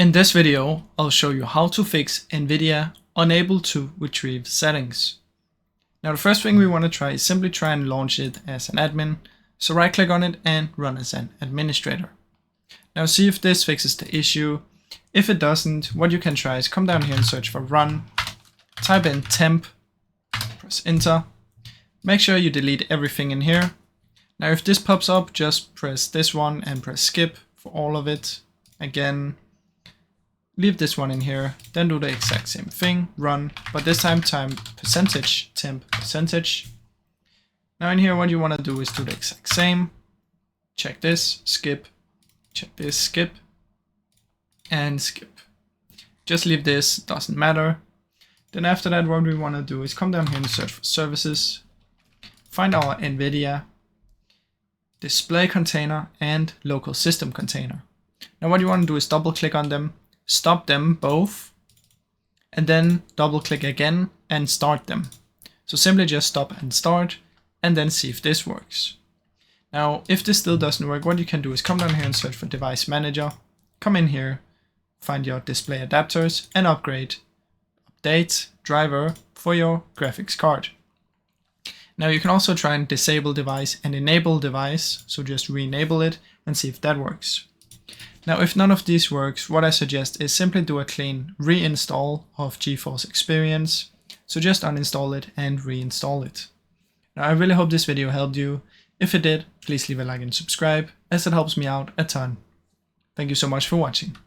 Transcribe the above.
In this video, I'll show you how to fix Nvidia unable to retrieve settings. Now the first thing we want to try is simply try and launch it as an admin. So right click on it and run as an administrator. Now see if this fixes the issue. If it doesn't, what you can try is come down here and search for run, type in temp, press enter. Make sure you delete everything in here. Now if this pops up, just press this one and press skip for all of it. Again, leave this one in here, then do the exact same thing, run, but this time percentage temp percentage. Now in here what you want to do is do the exact same. Check this, skip, check this, skip, and skip. Just leave this, doesn't matter. Then after that what we want to do is come down here and search for services, find our Nvidia display container and local system container. Now what you want to do is double click on them, stop them both, and then double click again and start them. So simply just stop and start and then see if this works. Now if this still doesn't work, what you can do is come down here and search for device manager, come in here, find your display adapters and update driver for your graphics card. Now you can also try and disable device and enable device, so just re-enable it and see if that works. Now if none of these works, what I suggest is simply do a clean reinstall of GeForce Experience. So just uninstall it and reinstall it. Now I really hope this video helped you. If it did, please leave a like and subscribe, as it helps me out a ton. Thank you so much for watching.